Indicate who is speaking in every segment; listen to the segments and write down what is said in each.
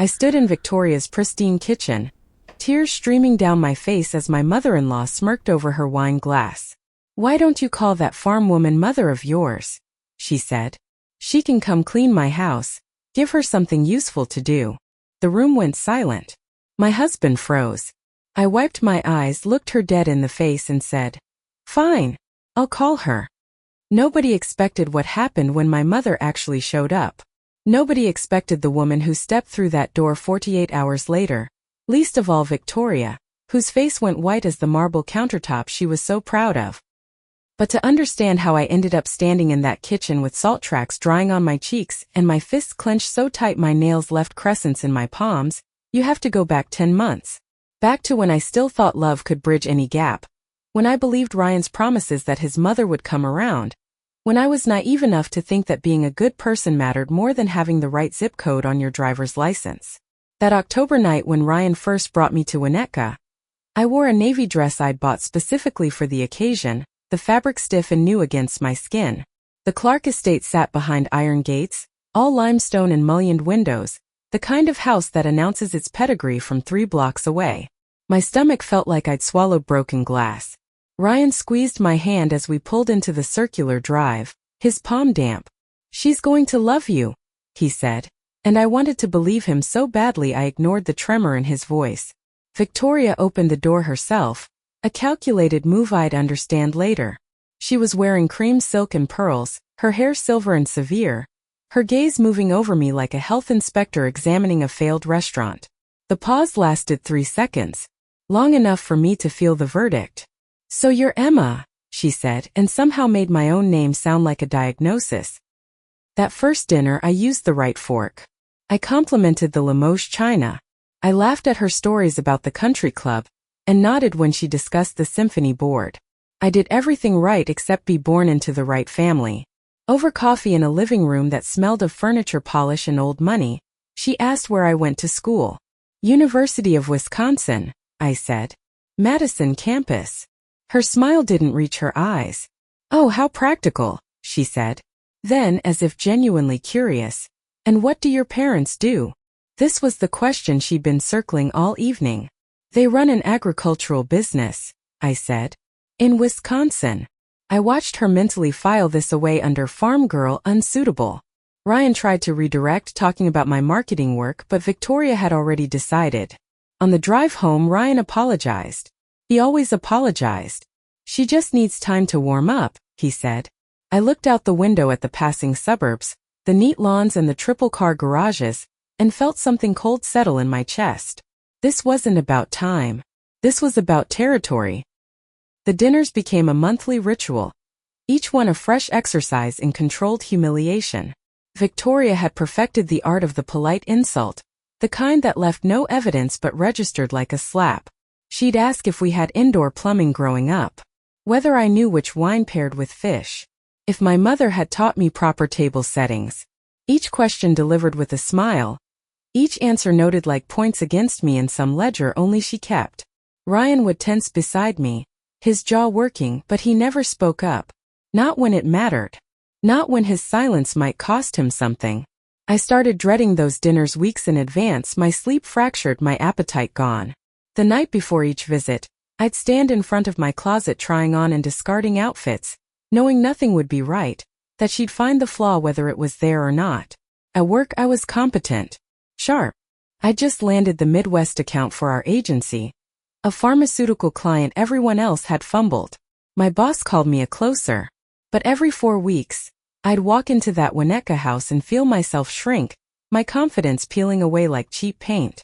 Speaker 1: I stood in Victoria's pristine kitchen, tears streaming down my face as my mother-in-law smirked over her wine glass. "Why don't you call that farm woman mother of yours?" she said. "She can come clean my house. Give her something useful to do." The room went silent. My husband froze. I wiped my eyes, looked her dead in the face and said, "Fine, I'll call her." Nobody expected what happened when my mother actually showed up. Nobody expected the woman who stepped through that door 48 hours later, least of all Victoria, whose face went white as the marble countertop she was so proud of. But to understand how I ended up standing in that kitchen with salt tracks drying on my cheeks and my fists clenched so tight my nails left crescents in my palms, you have to go back 10 months. Back to when I still thought love could bridge any gap, when I believed Ryan's promises that his mother would come around, when I was naive enough to think that being a good person mattered more than having the right zip code on your driver's license. That October night when Ryan first brought me to Winnetka, I wore a navy dress I'd bought specifically for the occasion, the fabric stiff and new against my skin. The Clark estate sat behind iron gates, all limestone and mullioned windows, the kind of house that announces its pedigree from 3 blocks away. My stomach felt like I'd swallowed broken glass. Ryan squeezed my hand as we pulled into the circular drive, his palm damp. "She's going to love you," he said, and I wanted to believe him so badly I ignored the tremor in his voice. Victoria opened the door herself, a calculated move I'd understand later. She was wearing cream silk and pearls, her hair silver and severe, her gaze moving over me like a health inspector examining a failed restaurant. The pause lasted 3 seconds, long enough for me to feel the verdict. "So you're Emma," she said, and somehow made my own name sound like a diagnosis. That first dinner I used the right fork. I complimented the Limoges china. I laughed at her stories about the country club, and nodded when she discussed the symphony board. I did everything right except be born into the right family. Over coffee in a living room that smelled of furniture polish and old money, she asked where I went to school. "University of Wisconsin," I said. "Madison campus." Her smile didn't reach her eyes. "Oh, how practical," she said. Then, as if genuinely curious, "And what do your parents do?" This was the question she'd been circling all evening. "They run an agricultural business," I said. "In Wisconsin." I watched her mentally file this away under farm girl unsuitable. Ryan tried to redirect, talking about my marketing work, but Victoria had already decided. On the drive home, Ryan apologized. He always apologized. "She just needs time to warm up," he said. I looked out the window at the passing suburbs, the neat lawns and the triple-car garages, and felt something cold settle in my chest. This wasn't about time. This was about territory. The dinners became a monthly ritual, each one a fresh exercise in controlled humiliation. Victoria had perfected the art of the polite insult, the kind that left no evidence but registered like a slap. She'd ask if we had indoor plumbing growing up, whether I knew which wine paired with fish, if my mother had taught me proper table settings. Each question delivered with a smile, each answer noted like points against me in some ledger only she kept. Ryan would tense beside me, his jaw working, but he never spoke up. Not when it mattered. Not when his silence might cost him something. I started dreading those dinners weeks in advance, my sleep fractured, my appetite gone. The night before each visit, I'd stand in front of my closet trying on and discarding outfits, knowing nothing would be right, that she'd find the flaw whether it was there or not. At work I was competent. Sharp. I'd just landed the Midwest account for our agency, a pharmaceutical client everyone else had fumbled. My boss called me a closer. But every 4 weeks, I'd walk into that Winnetka house and feel myself shrink, my confidence peeling away like cheap paint.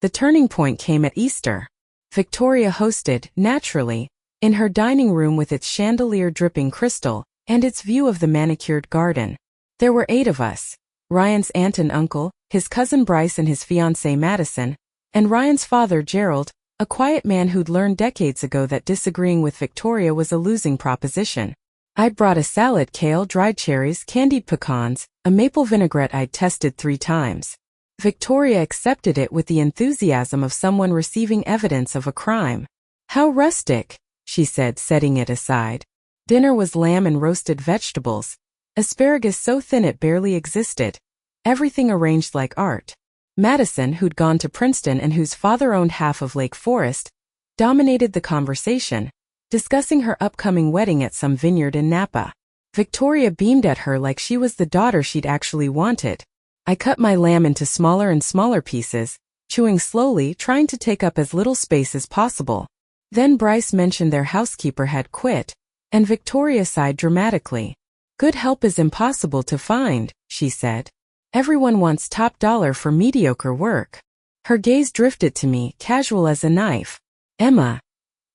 Speaker 1: The turning point came at Easter. Victoria hosted, naturally, in her dining room with its chandelier dripping crystal, and its view of the manicured garden. There were 8 of us. Ryan's aunt and uncle, his cousin Bryce and his fiancée Madison, and Ryan's father Gerald, a quiet man who'd learned decades ago that disagreeing with Victoria was a losing proposition. I'd brought a salad, kale, dried cherries, candied pecans, a maple vinaigrette I'd tested 3 times. Victoria accepted it with the enthusiasm of someone receiving evidence of a crime. "How rustic," she said, setting it aside. Dinner was lamb and roasted vegetables, asparagus so thin it barely existed, everything arranged like art. Madison, who'd gone to Princeton and whose father owned half of Lake Forest, dominated the conversation, discussing her upcoming wedding at some vineyard in Napa. Victoria beamed at her like she was the daughter she'd actually wanted. I cut my lamb into smaller and smaller pieces, chewing slowly, trying to take up as little space as possible. Then Bryce mentioned their housekeeper had quit, and Victoria sighed dramatically. Good help is impossible to find, she said. Everyone wants top dollar for mediocre work. Her gaze drifted to me, casual as a knife. Emma,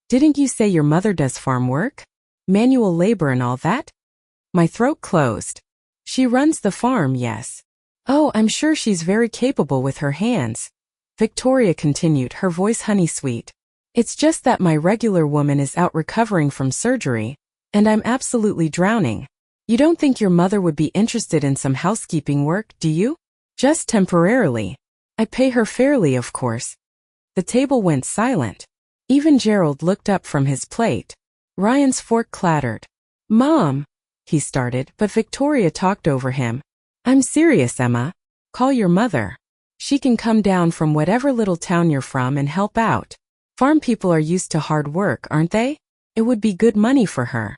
Speaker 1: didn't you say your mother does farm work? Manual labor and all that? My throat closed. She runs the farm, yes. Oh, I'm sure she's very capable with her hands. Victoria continued, her voice honey-sweet. It's just that my regular woman is out recovering from surgery, and I'm absolutely drowning. You don't think your mother would be interested in some housekeeping work, do you? Just temporarily. I pay her fairly, of course. The table went silent. Even Gerald looked up from his plate. Ryan's fork clattered. Mom, he started, but Victoria talked over him. I'm serious, Emma. Call your mother. She can come down from whatever little town you're from and help out. Farm people are used to hard work, aren't they? It would be good money for her.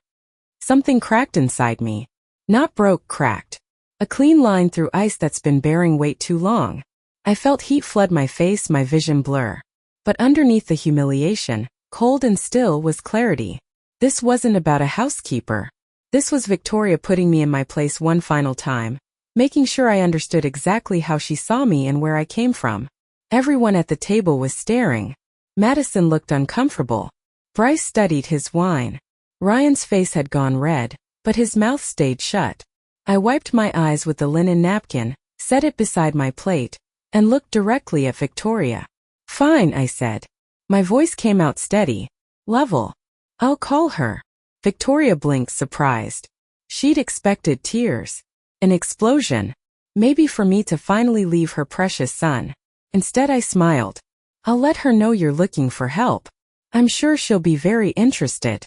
Speaker 1: Something cracked inside me. Not broke, cracked. A clean line through ice that's been bearing weight too long. I felt heat flood my face, my vision blur. But underneath the humiliation, cold and still, was clarity. This wasn't about a housekeeper. This was Victoria putting me in my place one final time, making sure I understood exactly how she saw me and where I came from. Everyone at the table was staring. Madison looked uncomfortable. Bryce studied his wine. Ryan's face had gone red, but his mouth stayed shut. I wiped my eyes with the linen napkin, set it beside my plate, and looked directly at Victoria. Fine, I said. My voice came out steady, level. I'll call her. Victoria blinked, surprised. She'd expected tears. An explosion. Maybe for me to finally leave her precious son. Instead, I smiled. I'll let her know you're looking for help. I'm sure she'll be very interested.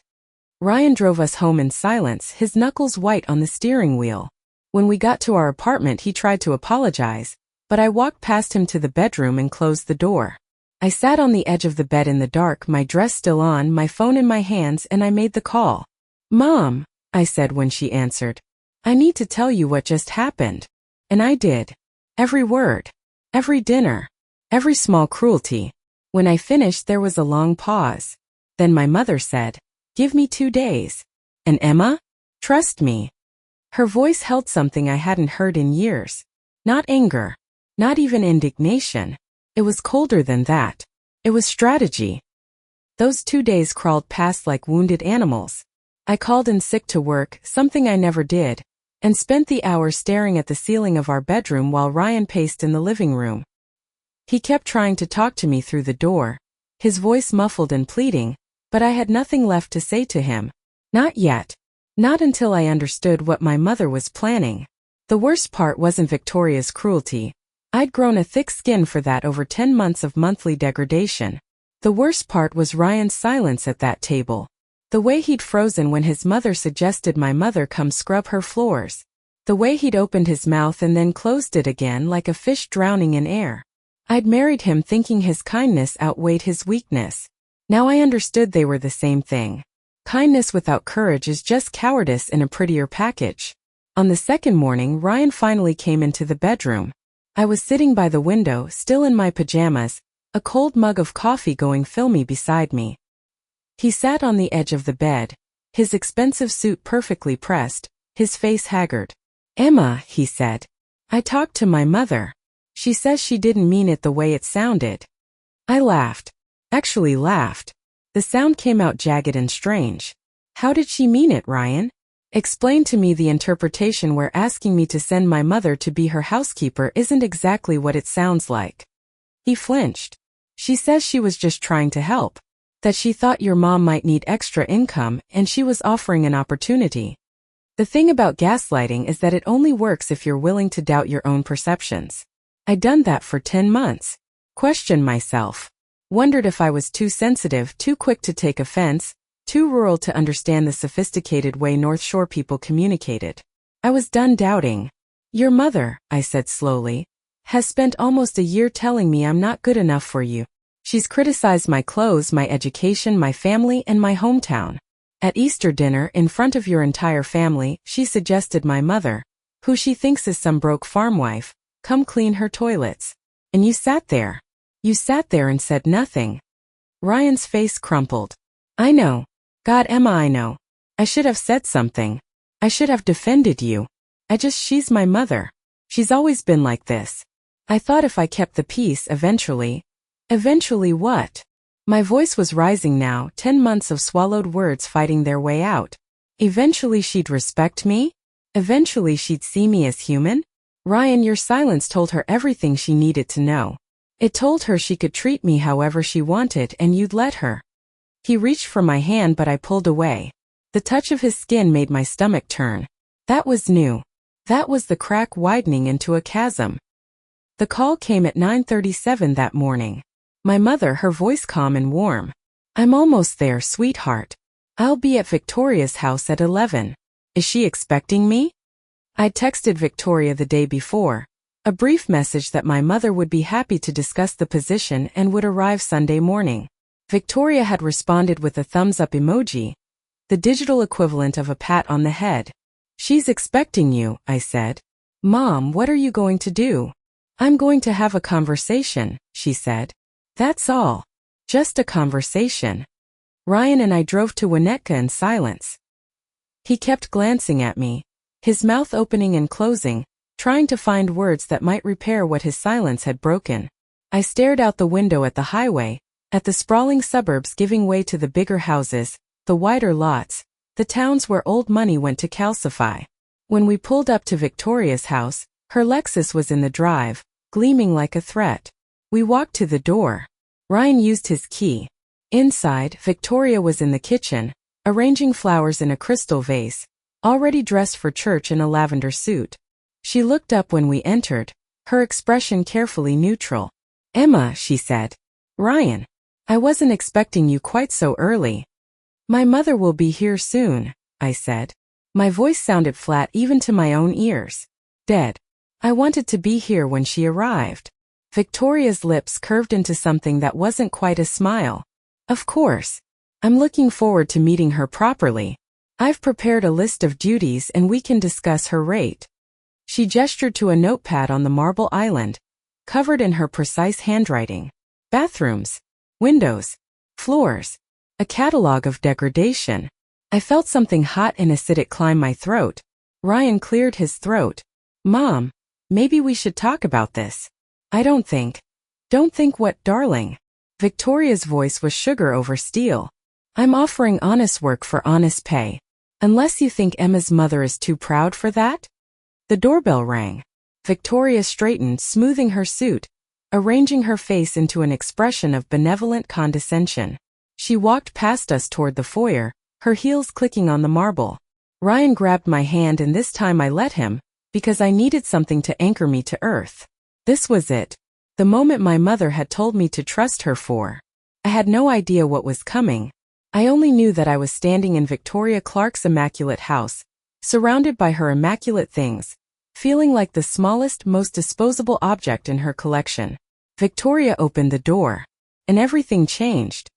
Speaker 1: Ryan drove us home in silence, his knuckles white on the steering wheel. When we got to our apartment, he tried to apologize, but I walked past him to the bedroom and closed the door. I sat on the edge of the bed in the dark, my dress still on, my phone in my hands, and I made the call. Mom, I said when she answered. I need to tell you what just happened. And I did. Every word. Every dinner. Every small cruelty. When I finished, there was a long pause. Then my mother said, Give me 2 days. And Emma? Trust me. Her voice held something I hadn't heard in years. Not anger. Not even indignation. It was colder than that. It was strategy. Those 2 days crawled past like wounded animals. I called in sick to work, something I never did, and spent the hour staring at the ceiling of our bedroom while Ryan paced in the living room. He kept trying to talk to me through the door, his voice muffled and pleading, but I had nothing left to say to him. Not yet. Not until I understood what my mother was planning. The worst part wasn't Victoria's cruelty. I'd grown a thick skin for that over 10 months of monthly degradation. The worst part was Ryan's silence at that table. The way he'd frozen when his mother suggested my mother come scrub her floors. The way he'd opened his mouth and then closed it again like a fish drowning in air. I'd married him thinking his kindness outweighed his weakness. Now I understood they were the same thing. Kindness without courage is just cowardice in a prettier package. On the second morning, Ryan finally came into the bedroom. I was sitting by the window, still in my pajamas, a cold mug of coffee going filmy beside me. He sat on the edge of the bed, his expensive suit perfectly pressed, his face haggard. Emma, he said. I talked to my mother. She says she didn't mean it the way it sounded. I laughed. Actually laughed. The sound came out jagged and strange. How did she mean it, Ryan? Explain to me the interpretation where asking me to send my mother to be her housekeeper isn't exactly what it sounds like. He flinched. She says she was just trying to help. That she thought your mom might need extra income and she was offering an opportunity. The thing about gaslighting is that it only works if you're willing to doubt your own perceptions. I'd done that for 10 months. Questioned myself. Wondered if I was too sensitive, too quick to take offense, too rural to understand the sophisticated way North Shore people communicated. I was done doubting. Your mother, I said slowly, has spent almost a year telling me I'm not good enough for you. She's criticized my clothes, my education, my family, and my hometown. At Easter dinner, in front of your entire family, she suggested my mother, who she thinks is some broke farm wife, come clean her toilets. And you sat there. You sat there and said nothing. Ryan's face crumpled. I know. God, Emma, I know. I should have said something. I should have defended you. She's my mother. She's always been like this. I thought if I kept the peace, eventually. Eventually what? My voice was rising now, 10 months of swallowed words fighting their way out. Eventually she'd respect me? Eventually she'd see me as human? Ryan, your silence told her everything she needed to know. It told her she could treat me however she wanted and you'd let her. He reached for my hand but I pulled away. The touch of his skin made my stomach turn. That was new. That was the crack widening into a chasm. The call came at 9:37 that morning. My mother, her voice calm and warm. I'm almost there, sweetheart. I'll be at Victoria's house at 11. Is she expecting me? I'd texted Victoria the day before. A brief message that my mother would be happy to discuss the position and would arrive Sunday morning. Victoria had responded with a thumbs-up emoji, the digital equivalent of a pat on the head. She's expecting you, I said. Mom, what are you going to do? I'm going to have a conversation, she said. That's all. Just a conversation. Ryan and I drove to Winnetka in silence. He kept glancing at me, his mouth opening and closing, trying to find words that might repair what his silence had broken. I stared out the window at the highway, at the sprawling suburbs giving way to the bigger houses, the wider lots, the towns where old money went to calcify. When we pulled up to Victoria's house, her Lexus was in the drive, gleaming like a threat. We walked to the door. Ryan used his key. Inside, Victoria was in the kitchen, arranging flowers in a crystal vase, already dressed for church in a lavender suit. She looked up when we entered, her expression carefully neutral. Emma, she said. Ryan, I wasn't expecting you quite so early. My mother will be here soon, I said. My voice sounded flat even to my own ears. Dead. I wanted to be here when she arrived. Victoria's lips curved into something that wasn't quite a smile. Of course. I'm looking forward to meeting her properly. I've prepared a list of duties and we can discuss her rate. She gestured to a notepad on the marble island, covered in her precise handwriting. Bathrooms, windows, floors, a catalog of degradation. I felt something hot and acidic climb my throat. Ryan cleared his throat. Mom, maybe we should talk about this. I don't think. Don't think what, darling? Victoria's voice was sugar over steel. I'm offering honest work for honest pay. Unless you think Emma's mother is too proud for that? The doorbell rang. Victoria straightened, smoothing her suit, arranging her face into an expression of benevolent condescension. She walked past us toward the foyer, her heels clicking on the marble. Ryan grabbed my hand and this time I let him, because I needed something to anchor me to earth. This was it. The moment my mother had told me to trust her for. I had no idea what was coming. I only knew that I was standing in Victoria Clark's immaculate house, surrounded by her immaculate things, feeling like the smallest, most disposable object in her collection. Victoria opened the door, and everything changed.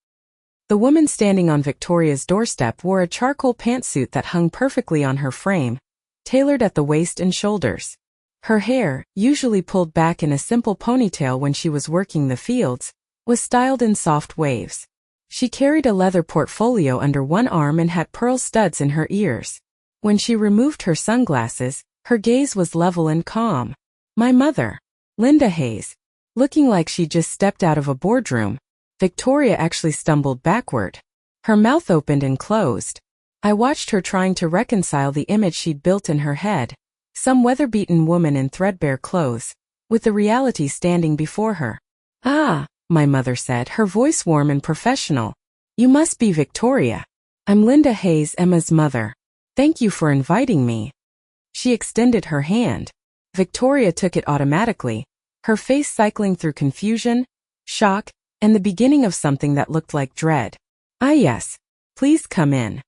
Speaker 1: The woman standing on Victoria's doorstep wore a charcoal pantsuit that hung perfectly on her frame, tailored at the waist and shoulders. Her hair, usually pulled back in a simple ponytail when she was working the fields, was styled in soft waves. She carried a leather portfolio under one arm and had pearl studs in her ears. When she removed her sunglasses, her gaze was level and calm. My mother, Linda Hayes, looking like she just stepped out of a boardroom. Victoria actually stumbled backward. Her mouth opened and closed. I watched her trying to reconcile the image she'd built in her head, some weather-beaten woman in threadbare clothes, with the reality standing before her. Ah, my mother said, her voice warm and professional. You must be Victoria. I'm Linda Hayes, Emma's mother. Thank you for inviting me. She extended her hand. Victoria took it automatically, her face cycling through confusion, shock, and the beginning of something that looked like dread. Ah yes, please come in.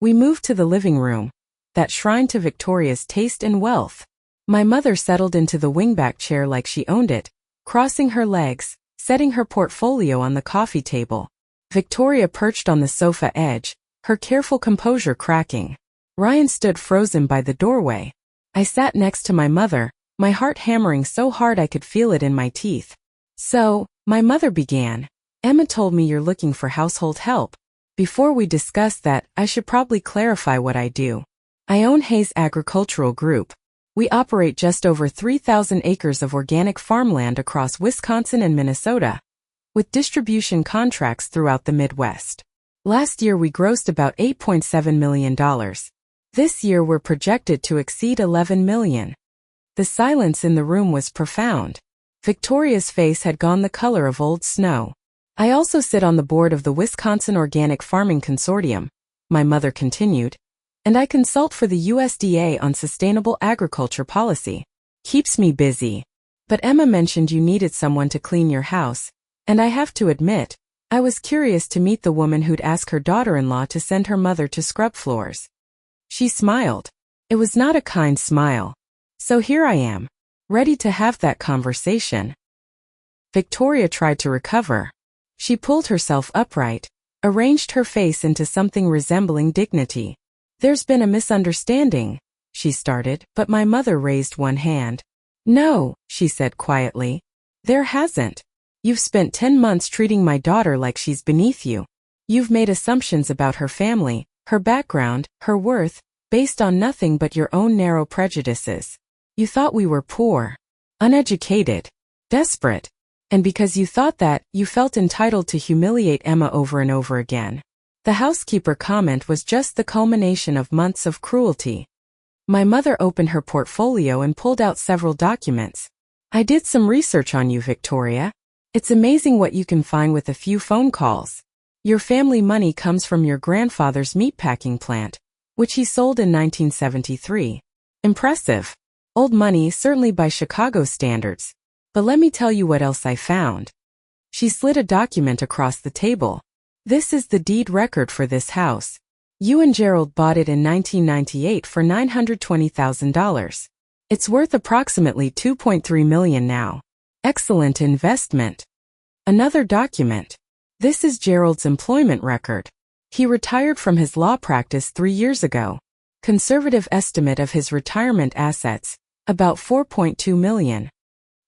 Speaker 1: We moved to the living room, that shrine to Victoria's taste and wealth. My mother settled into the wingback chair like she owned it, crossing her legs, setting her portfolio on the coffee table. Victoria perched on the sofa edge, her careful composure cracking. Ryan stood frozen by the doorway. I sat next to my mother, my heart hammering so hard I could feel it in my teeth. "So," my mother began, "Emma told me you're looking for household help. Before we discuss that, I should probably clarify what I do. I own Hayes Agricultural Group. We operate just over 3,000 acres of organic farmland across Wisconsin and Minnesota, with distribution contracts throughout the Midwest. Last year we grossed about $8.7 million. This year we're projected to exceed $11 million. The silence in the room was profound. Victoria's face had gone the color of old snow. "I also sit on the board of the Wisconsin Organic Farming Consortium," my mother continued, "and I consult for the USDA on sustainable agriculture policy. Keeps me busy. But Emma mentioned you needed someone to clean your house, and I have to admit, I was curious to meet the woman who'd ask her daughter-in-law to send her mother to scrub floors." She smiled. It was not a kind smile. "So here I am, ready to have that conversation." Victoria tried to recover. She pulled herself upright, arranged her face into something resembling dignity. "There's been a misunderstanding," she started, but my mother raised one hand. "No," she said quietly. "There hasn't. You've spent 10 months treating my daughter like she's beneath you. You've made assumptions about her family, her background, her worth, based on nothing but your own narrow prejudices. You thought we were poor, uneducated, desperate. And because you thought that, you felt entitled to humiliate Emma over and over again. The housekeeper comment was just the culmination of months of cruelty." My mother opened her portfolio and pulled out several documents. "I did some research on you, Victoria. It's amazing what you can find with a few phone calls. Your family money comes from your grandfather's meatpacking plant, which he sold in 1973. Impressive. Old money, certainly by Chicago standards. But let me tell you what else I found." She slid a document across the table. "This is the deed record for this house. You and Gerald bought it in 1998 for $920,000. It's worth approximately $2.3 million now. Excellent investment." Another document. "This is Gerald's employment record. He retired from his law practice 3 years ago. Conservative estimate of his retirement assets, about $4.2 million.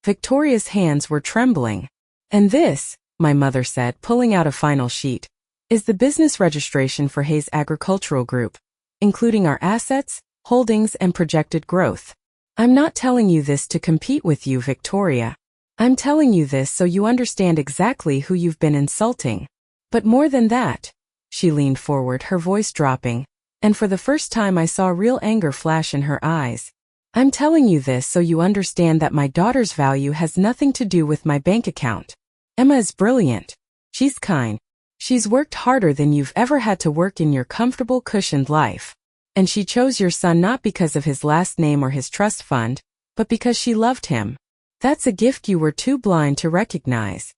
Speaker 1: Victoria's hands were trembling. "And this," my mother said, pulling out a final sheet, "is the business registration for Hayes Agricultural Group, including our assets, holdings, and projected growth. I'm not telling you this to compete with you, Victoria. I'm telling you this so you understand exactly who you've been insulting. But more than that," she leaned forward, her voice dropping, and for the first time I saw real anger flash in her eyes. "I'm telling you this so you understand that my daughter's value has nothing to do with my bank account. Emma is brilliant. She's kind. She's worked harder than you've ever had to work in your comfortable, cushioned life. And she chose your son not because of his last name or his trust fund, but because she loved him. That's a gift you were too blind to recognize."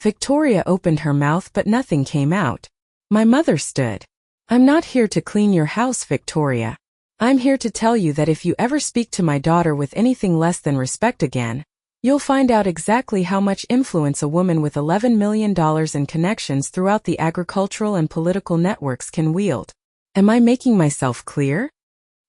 Speaker 1: Victoria opened her mouth but nothing came out. My mother stood. "I'm not here to clean your house, Victoria. I'm here to tell you that if you ever speak to my daughter with anything less than respect again, you'll find out exactly how much influence a woman with $11 million in connections throughout the agricultural and political networks can wield. Am I making myself clear?"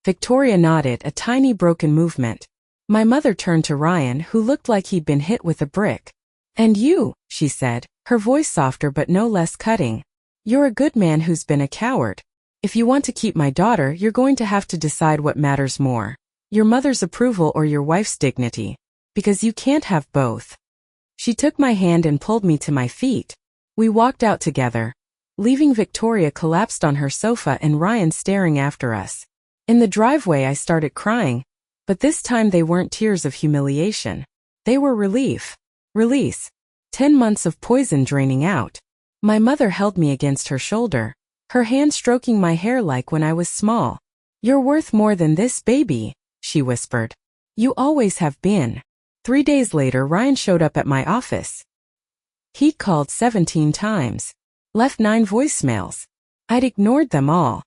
Speaker 1: Victoria nodded, a tiny broken movement. My mother turned to Ryan, who looked like he'd been hit with a brick. "And you," she said, her voice softer but no less cutting. "You're a good man who's been a coward. If you want to keep my daughter, you're going to have to decide what matters more, your mother's approval or your wife's dignity, because you can't have both." She took my hand and pulled me to my feet. We walked out together, leaving Victoria collapsed on her sofa and Ryan staring after us. In the driveway I started crying, but this time they weren't tears of humiliation. They were relief. Release. 10 months of poison draining out. My mother held me against her shoulder, her hand stroking my hair like when I was small. "You're worth more than this, baby," she whispered. "You always have been." 3 days later, Ryan showed up at my office. He'd called 17 times, left 9 voicemails. I'd ignored them all.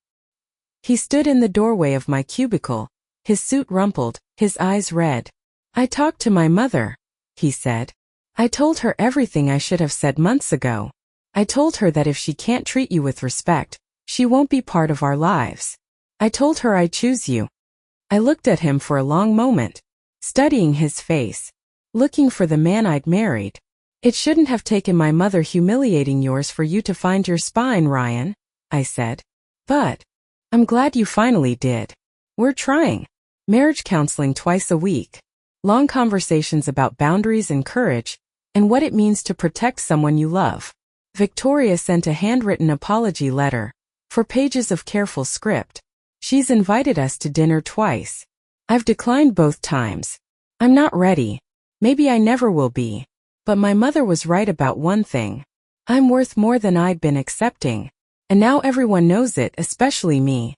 Speaker 1: He stood in the doorway of my cubicle, his suit rumpled, His eyes red. I talked to my mother, he said. I told her everything I should have said months ago. I told her that if she can't treat you with respect, she won't be part of our lives. I told her I choose you. I looked at him for a long moment, studying his face, looking for the man I'd married. It shouldn't have taken my mother humiliating yours for you to find your spine, Ryan, I said. But I'm glad you finally did. We're trying. Marriage counseling twice a week. Long conversations about boundaries and courage, and what it means to protect someone you love. Victoria sent a handwritten apology letter, 4 pages of careful script. She's invited us to dinner twice. I've declined both times. I'm not ready. Maybe I never will be. But my mother was right about one thing. I'm worth more than I'd been accepting. And now everyone knows it, especially me.